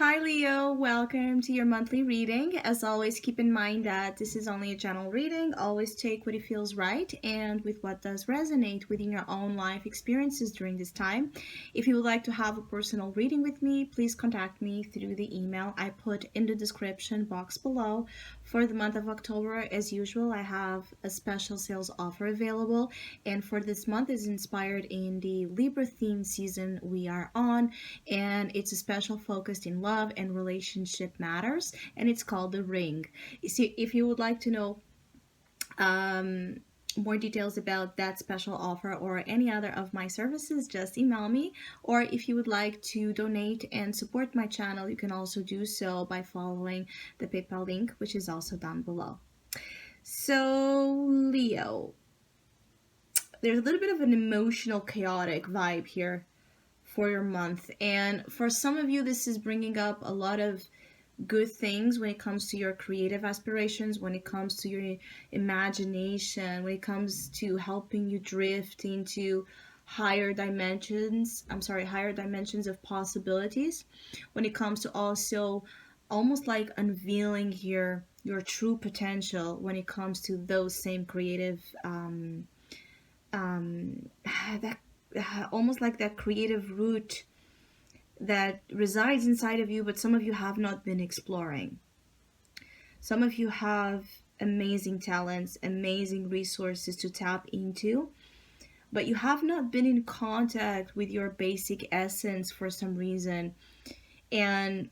Hi Leo, welcome to your monthly reading. As always, keep in mind that this is only a general reading. Always take what it feels right and with what does resonate within your own life experiences during this time. If you would like to have a personal reading with me, please contact me through the email I put in the description box below. For the month of October, as usual, I have a special sales offer available, and for this month is inspired in the Libra theme season we are on, and it's a special focused in love and relationship matters, and it's called The Ring. See, if you would like to know um, more details about that special offer or any other of my services, just email me. Or if you would like to donate and support my channel, you can also do so by following the PayPal link, which is also down below. So, Leo, there's a little bit of an emotional, chaotic vibe here for your month. And for some of you, this is bringing up a lot of good things when it comes to your creative aspirations, when it comes to your imagination, when it comes to helping you drift into higher dimensions of possibilities, when it comes to also almost like unveiling your true potential when it comes to those same creative that almost like that creative root that resides inside of you, but some of you have not been exploring. Some of you have amazing talents, amazing resources to tap into, but you have not been in contact with your basic essence for some reason. And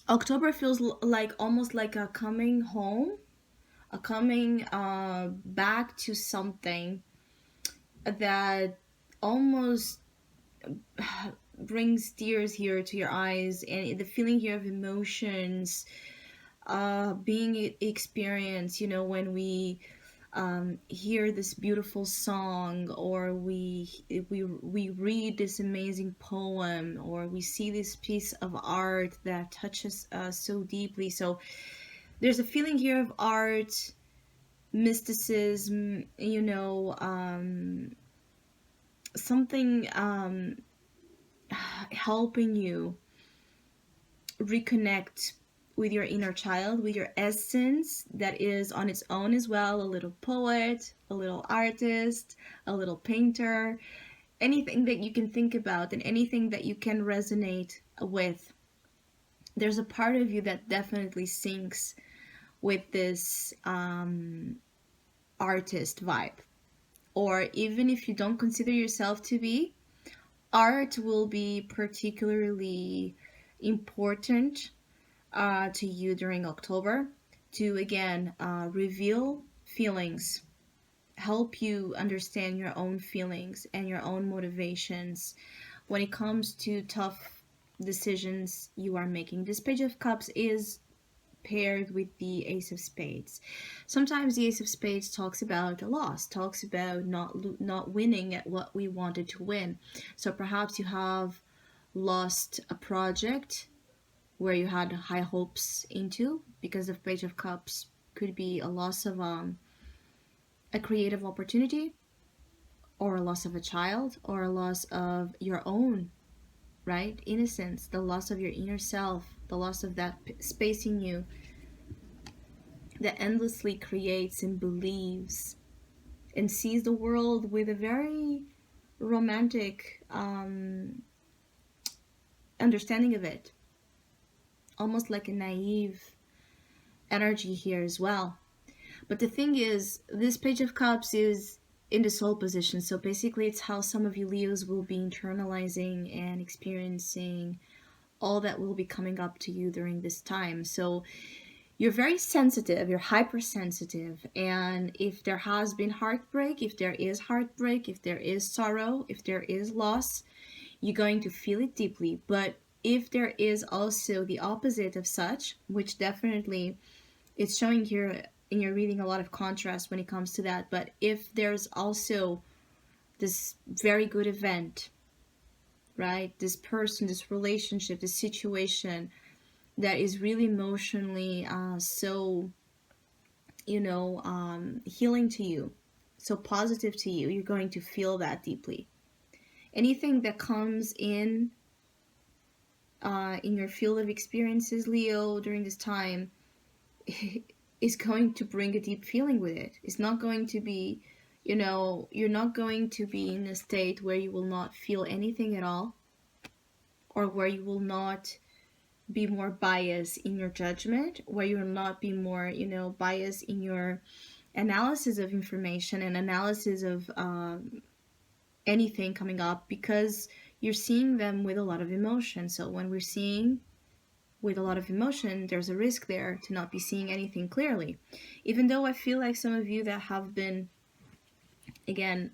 October feels like almost like a coming home, a coming back to something that almost brings tears here to your eyes, and the feeling here of emotions being experienced, when we hear this beautiful song, or we read this amazing poem, or we see this piece of art that touches us so deeply. So there's a feeling here of art, mysticism, something helping you reconnect with your inner child, with your essence that is on its own as well, a little poet, a little artist, a little painter, anything that you can think about and anything that you can resonate with. There's a part of you that definitely syncs with this artist vibe. Or even if you don't consider yourself to be, art will be particularly important to you during October to again reveal feelings, help you understand your own feelings and your own motivations when it comes to tough decisions you are making. This Page of Cups is paired with the Ace of Spades. Sometimes the Ace of Spades talks about a loss, talks about not winning at what we wanted to win. So perhaps you have lost a project where you had high hopes into, because the Page of Cups could be a loss of a creative opportunity, or a loss of a child, or a loss of your own, right, innocence, the loss of your inner self, the loss of that space in you that endlessly creates and believes and sees the world with a very romantic understanding of it, almost like a naive energy here as well. But the thing is, this Page of Cups is in the soul position. So basically, it's how some of you Leos will be internalizing and experiencing all that will be coming up to you during this time. So you're very sensitive, you're hypersensitive. And if there has been heartbreak, if there is heartbreak, if there is sorrow, if there is loss, you're going to feel it deeply. But if there is also the opposite of such, which definitely it's showing here in your reading a lot of contrast when it comes to that. But if there's also this very good event, right, this person, this relationship, this situation that is really emotionally so healing to you, so positive to you, you're going to feel that deeply. Anything that comes in in your field of experiences, Leo, during this time, is going to bring a deep feeling with it. It's not going to be, you're not going to be in a state where you will not feel anything at all, or where you will not be more biased in your judgment, where you will not be more, biased in your analysis of information and analysis of anything coming up, because you're seeing them with a lot of emotion. So when we're seeing with a lot of emotion, there's a risk there to not be seeing anything clearly. Even though I feel like some of you that have been, again,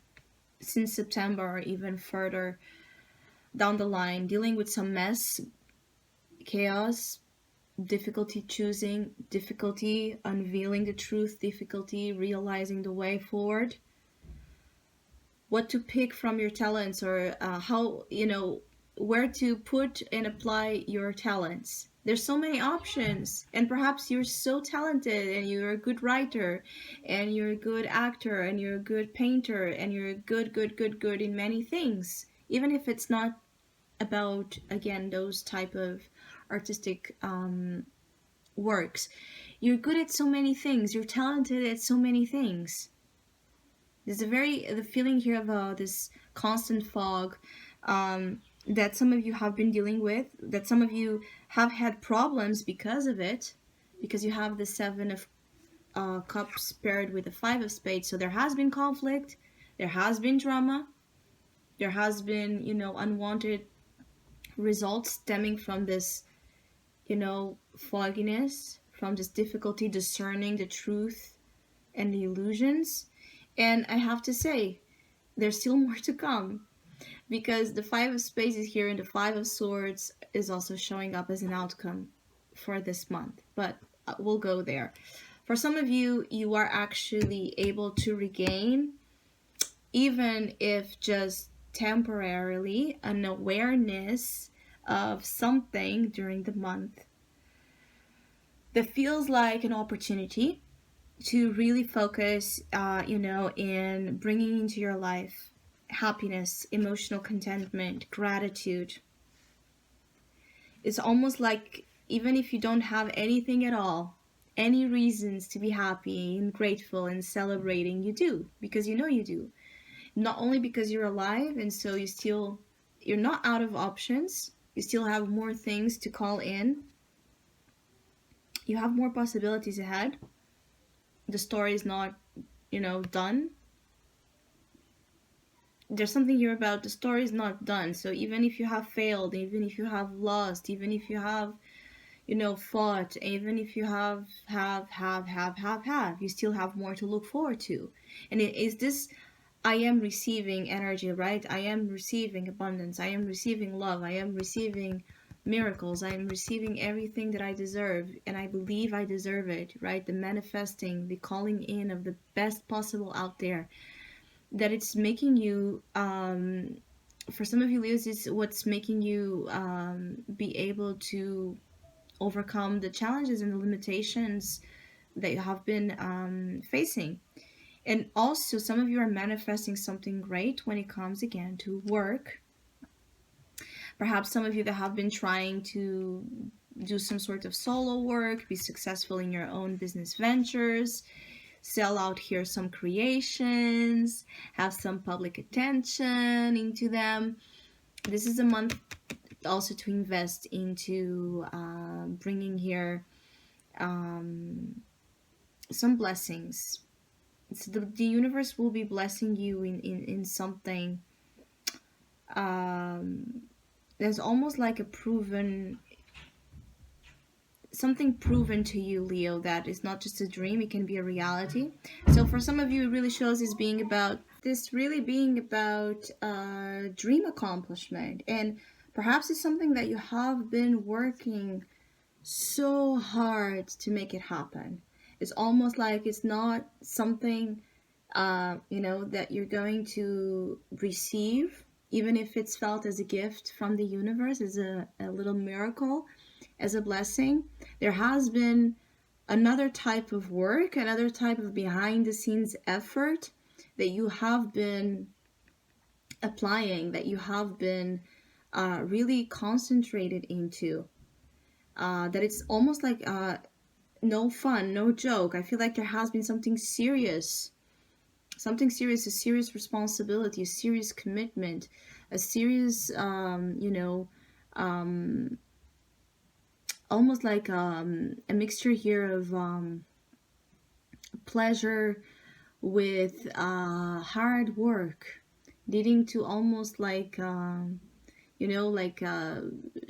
since September or even further down the line, dealing with some mess, chaos, difficulty choosing, difficulty unveiling the truth, difficulty realizing the way forward, what to pick from your talents, or how, where to put and apply your talents. There's so many options, and perhaps you're so talented and you're a good writer and you're a good actor and you're a good painter and you're good in many things, even if it's not about, again, those type of artistic works. You're good at so many things, you're talented at so many things. There's the feeling here of this constant fog that some of you have been dealing with, that some of you have had problems because of it, because you have the Seven of Cups paired with the Five of Spades. So there has been conflict, there has been drama, there has been, unwanted results stemming from this, fogginess, from this difficulty discerning the truth and the illusions. And I have to say, there's still more to come, because the Five of Spades is here and the Five of Swords is also showing up as an outcome for this month. But we'll go there. For some of you, you are actually able to regain, even if just temporarily, an awareness of something during the month that feels like an opportunity to really focus, in bringing into your life happiness, emotional contentment, gratitude. It's almost like, even if you don't have anything at all, any reasons to be happy and grateful and celebrating, you do, because you do. Not only because you're alive, and so you're not out of options, you still have more things to call in, you have more possibilities ahead. The story is not, done. There's something here about the story is not done. So even if you have failed, even if you have lost, even if you have, fought, even if you have, you still have more to look forward to. And it is this, I am receiving energy, right? I am receiving abundance. I am receiving love. I am receiving miracles. I am receiving everything that I deserve, and I believe I deserve it, right? The manifesting, the calling in of the best possible out there, that it's making you, for some of you Leos, it's what's making you be able to overcome the challenges and the limitations that you have been facing. And also, some of you are manifesting something great when it comes, again, to work. Perhaps some of you that have been trying to do some sort of solo work, be successful in your own business ventures, sell out here some creations, have some public attention into them. This is a month also to invest into bringing here some blessings. So the universe will be blessing you in something there's almost like something proven to you, Leo, that is not just a dream, it can be a reality. So for some of you, it really shows this being about dream accomplishment. And perhaps it's something that you have been working so hard to make it happen. It's almost like it's not something, that you're going to receive, even if it's felt as a gift from the universe, as a little miracle, as a blessing. There has been another type of work, another type of behind the scenes effort that you have been applying, that you have been really concentrated into. That it's almost like no fun, no joke. I feel like there has been something serious, a serious responsibility, a serious commitment, a serious, um, almost like a mixture here of pleasure with hard work, leading to almost like like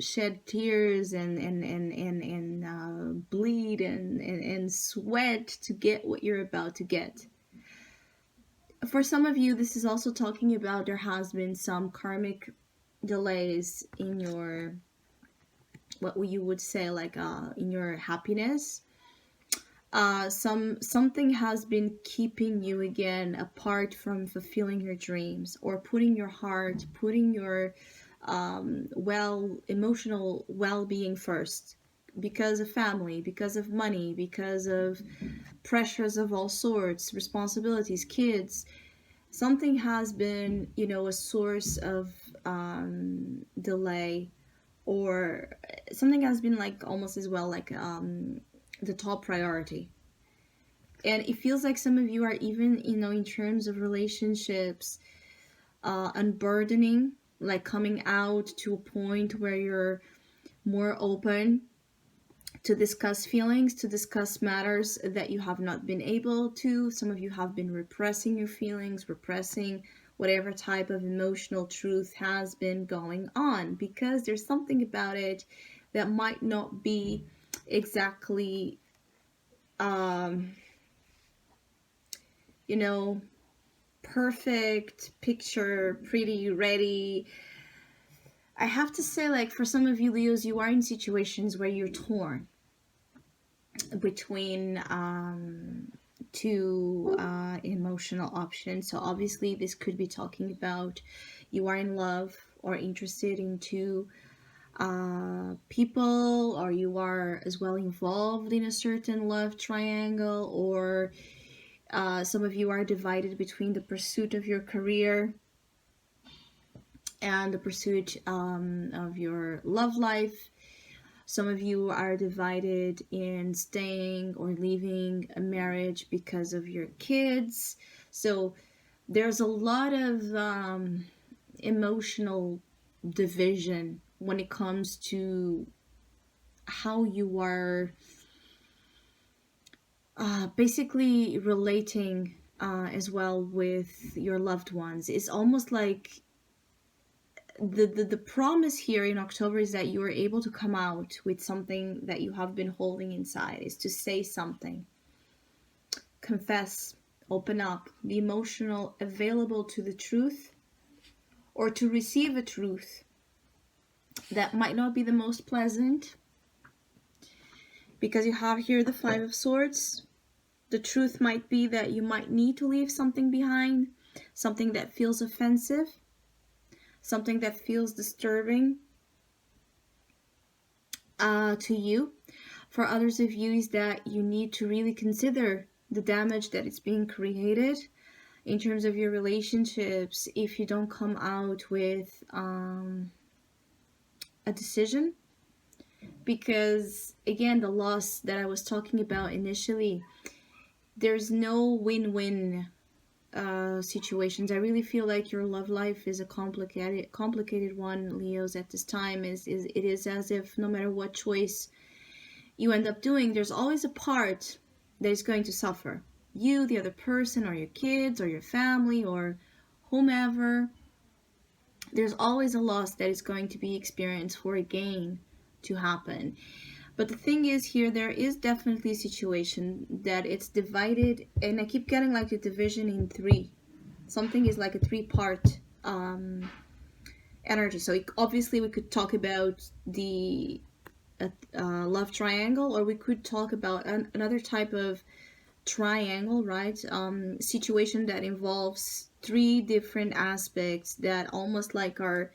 shed tears and bleed and sweat to get what you're about to get. For some of you, this is also talking about there has been some karmic delays in your, what you would say, like in your happiness. Something has been keeping you again apart from fulfilling your dreams, or putting your heart, putting your emotional well-being first, because of family, because of money, because of pressures of all sorts, responsibilities, kids. Something has been, a source of delay, or something has been like almost as well like the top priority. And it feels like some of you are even, in terms of relationships, unburdening, like coming out to a point where you're more open to discuss feelings, to discuss matters that you have not been able to. Some of you have been repressing your feelings, repressing whatever type of emotional truth has been going on, because there's something about it that might not be exactly, um, you know, perfect, picture, pretty, ready. I have to say, like, for some of you Leos, you are in situations where you're torn between two emotional options. So obviously this could be talking about you are in love or interested in two people, or you are as well involved in a certain love triangle, or some of you are divided between the pursuit of your career and the pursuit of your love life. Some of you are divided in staying or leaving a marriage because of your kids. So there's a lot of emotional division when it comes to how you are basically relating as well with your loved ones. It's almost like the promise here in October is that you are able to come out with something that you have been holding inside, is to say something, confess, open up, be emotional, available to the truth, or to receive a truth that might not be the most pleasant, because you have here the Five of Swords. The truth might be that you might need to leave something behind, something that feels offensive, something that feels disturbing to you. For others of you is that you need to really consider the damage that is being created in terms of your relationships if you don't come out with a decision. Because again, the loss that I was talking about initially, there's no win-win situations. I really feel like your love life is a complicated one, Leos, at this time. It is as if no matter what choice you end up doing, there's always a part that is going to suffer. You, the other person, or your kids, or your family, or whomever. There's always a loss that is going to be experienced for a gain to happen. But the thing is here, there is definitely a situation that it's divided, and I keep getting like a division in three. Something is like a three-part energy. So obviously we could talk about the love triangle, or we could talk about another type of triangle, right? Situation that involves three different aspects that almost like are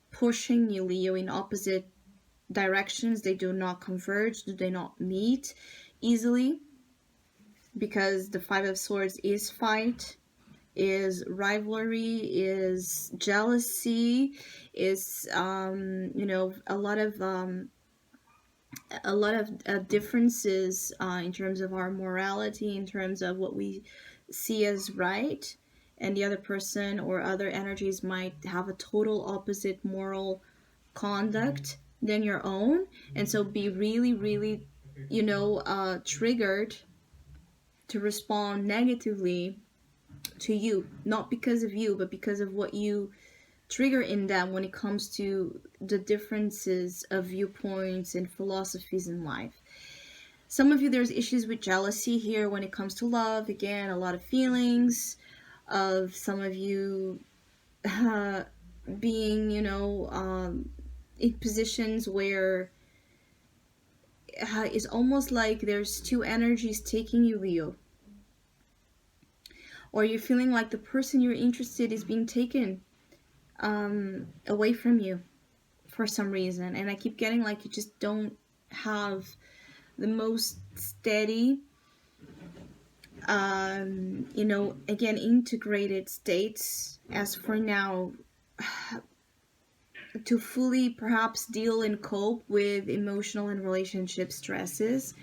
pushing you, Leo, in opposite directions. They do not converge, do they not meet easily, because the Five of Swords is fight, is rivalry, is jealousy, is a lot of differences in terms of our morality, in terms of what we see as right, and the other person or other energies might have a total opposite moral conduct than your own, and so be really, really, triggered to respond negatively to you, not because of you, but because of what you trigger in them when it comes to the differences of viewpoints and philosophies in life. Some of you, there's issues with jealousy here when it comes to love. Again, a lot of feelings of some of you uh, being, in positions where it's almost like there's two energies taking you, Leo. Or you're feeling like the person you're interested is being taken away from you for some reason. And I keep getting like you just don't have the most steady, again, integrated states as for now to fully perhaps deal and cope with emotional and relationship stresses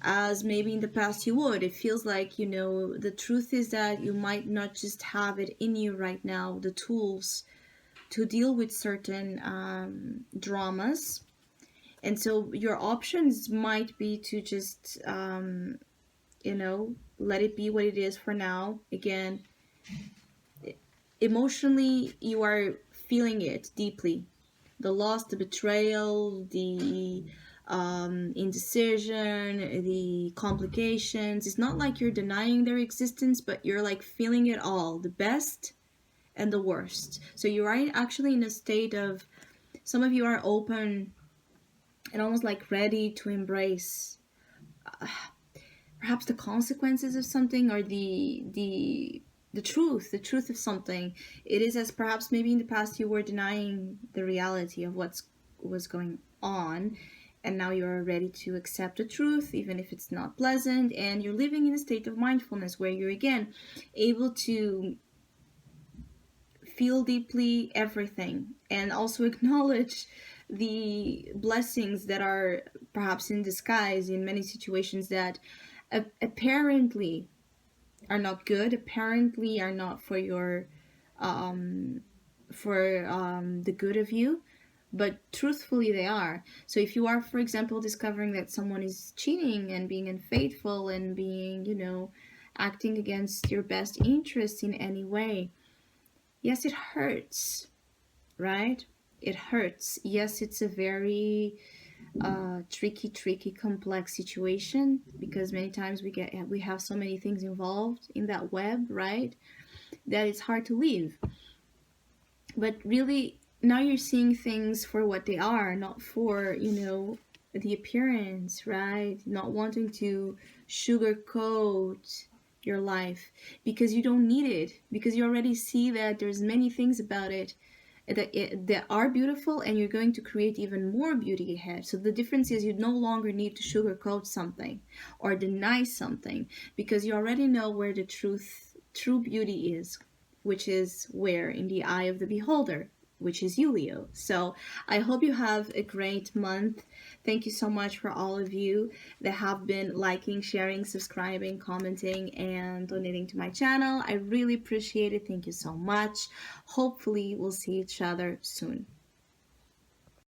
as maybe in the past you would. It feels like, the truth is that you might not just have it in you right now, the tools to deal with certain dramas. And so your options might be to just, let it be what it is for now. Again, emotionally, you are feeling it deeply. The loss, the betrayal, the indecision, the complications. It's not like you're denying their existence, but you're like feeling it all, the best and the worst. So you are actually in a state of, some of you are open and almost like ready to embrace perhaps the consequences of something, or the truth of something. It is as perhaps maybe in the past you were denying the reality of what was going on, and now you're ready to accept the truth even if it's not pleasant, and you're living in a state of mindfulness where you're again able to feel deeply everything and also acknowledge the blessings that are perhaps in disguise in many situations that apparently are not good, apparently are not for your um, the good of you, but truthfully they are. So if you are, for example, discovering that someone is cheating and being unfaithful and being, acting against your best interest in any way, yes, it hurts, right? It hurts. Yes, it's a very tricky, complex situation, because many times we have so many things involved in that web, right? That it's hard to leave. But really, now you're seeing things for what they are, not for, the appearance, right? Not wanting to sugarcoat your life because you don't need it, because you already see that there's many things about it that are beautiful, and you're going to create even more beauty ahead. So the difference is you no longer need to sugarcoat something or deny something, because you already know where the true beauty is, which is where? In the eye of the beholder, which is you, Leo. So I hope you have a great month. Thank you so much for all of you that have been liking, sharing, subscribing, commenting, and donating to my channel. I really appreciate it. Thank you so much. Hopefully, we'll see each other soon.